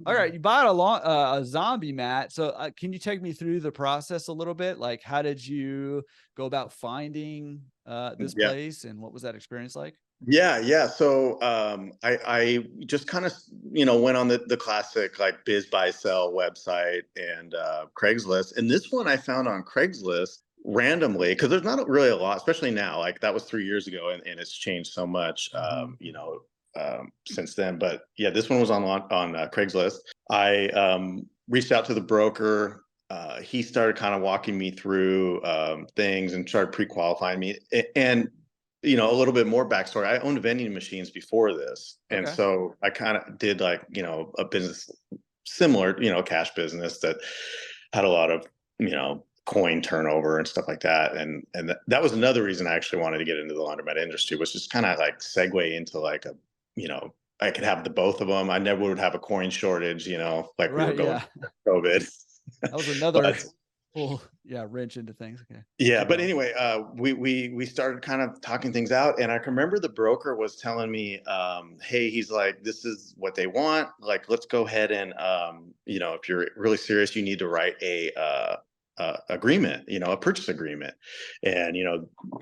All right, you bought a zombie mat. So can you take me through the process a little bit? Like, how did you go about finding this Yeah. place, and what was that experience like? Yeah. So I just kind of went on the classic like biz buy sell website and Craigslist. And this one I found on Craigslist randomly because there's not really a lot, especially now. Like that was 3 years ago, and it's changed so much, Mhm. since then. But yeah, this one was on Craigslist. I reached out to the broker. He started kind of walking me through things and started pre-qualifying me. And a little bit more backstory. I owned vending machines before this. And Okay. so I kind of did like, a business similar, cash business that had a lot of, coin turnover and stuff like that. And that was another reason I actually wanted to get into the laundromat industry, was just kind of like segue into like you know, I could have the both of them. I never would have a coin shortage, like we were Right. going Yeah. through COVID. That was another But full, yeah, wrench into things. Okay. yeah, Keep but going. anyway, we started kind of talking things out, and I can remember the broker was telling me, "Hey, he's like, this is what they want. Like, let's go ahead and, if you're really serious, you need to write a agreement, a purchase agreement, and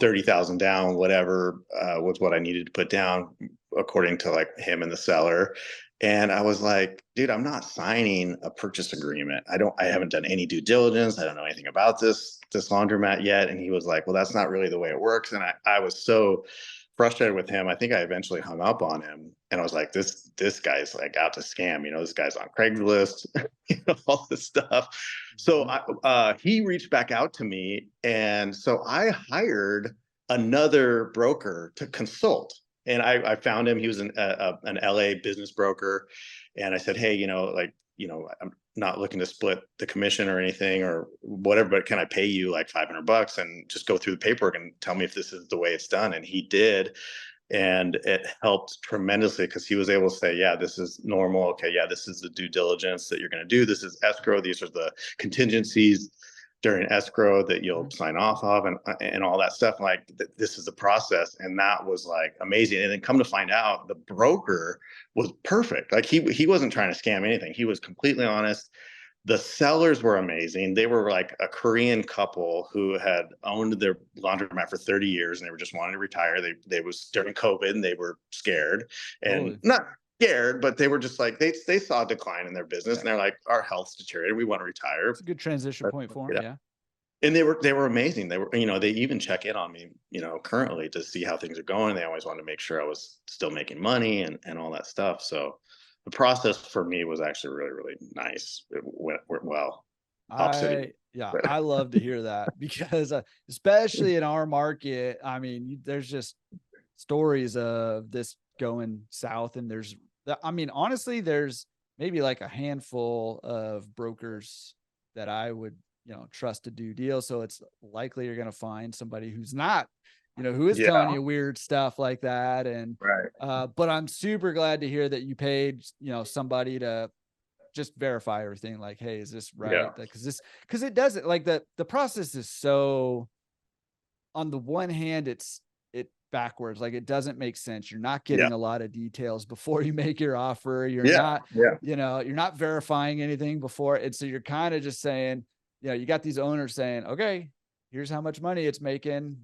30,000 down, whatever was what I needed to put down, according to like him and the seller." And I was like, dude, I'm not signing a purchase agreement. I haven't done any due diligence. I don't know anything about this laundromat yet. And he was like, well, that's not really the way it works. And I was so frustrated with him. I think I eventually hung up on him. And I was like, this guy's like out to scam. This guy's on Craigslist, all this stuff. So Mhm. he reached back out to me. And so I hired another broker to consult, and I found him. He was an LA business broker, and I said, hey, I'm not looking to split the commission or anything or whatever, but can I pay you like $500 and just go through the paperwork and tell me if this is the way it's done? And he did, and it helped tremendously because he was able to say, yeah, this is normal. Okay, yeah, this is the due diligence that you're going to do. This is escrow. These are the contingencies during escrow that you'll Mhm. sign off of, and all that stuff. Like this is the process, and that was like amazing. And then come to find out, the broker was perfect. Like he wasn't trying to scam anything. He was completely honest. The sellers were amazing. They were like a Korean couple who had owned their laundromat for 30 years, and they were just wanting to retire. They was during COVID, and they were scared, and Totally. not scared, but they were just like they saw a decline in their business, Yeah. and they're like, our health's deteriorated. We want to retire. It's a good transition point for him. Yeah. And they were amazing. They even check in on me, currently to see how things are going. They always wanted to make sure I was still making money and all that stuff. So the process for me was actually really, really nice. It went well. Opposite of you. Yeah, But I love to hear that because, especially in our market, I mean, there's just stories of this going south, and I mean, honestly, there's maybe like a handful of brokers that I would, trust to do deals. So it's likely you're going to find somebody who's not, who is telling yeah, you weird stuff like that. And, right. but I'm super glad to hear that you paid, somebody to just verify everything. Like, hey, is this right? Yeah. Because it doesn't, like, the process is so, on the one hand, it backwards. Like, it doesn't make sense. You're not Yeah. getting a lot of details before you make your offer. You're Yeah. not, Yeah. you're not verifying anything before. And so you're kind of just saying, you got these owners saying, okay, here's how much money it's making,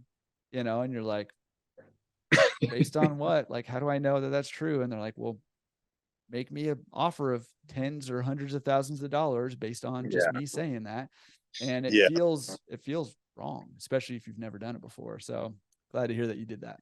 and you're like, based on what? Like, how do I know that that's true? And they're like, well, make me an offer of tens or hundreds of thousands of dollars based on just Yeah. me saying that. And it Yeah. feels wrong, especially if you've never done it before. So glad to hear that you did that.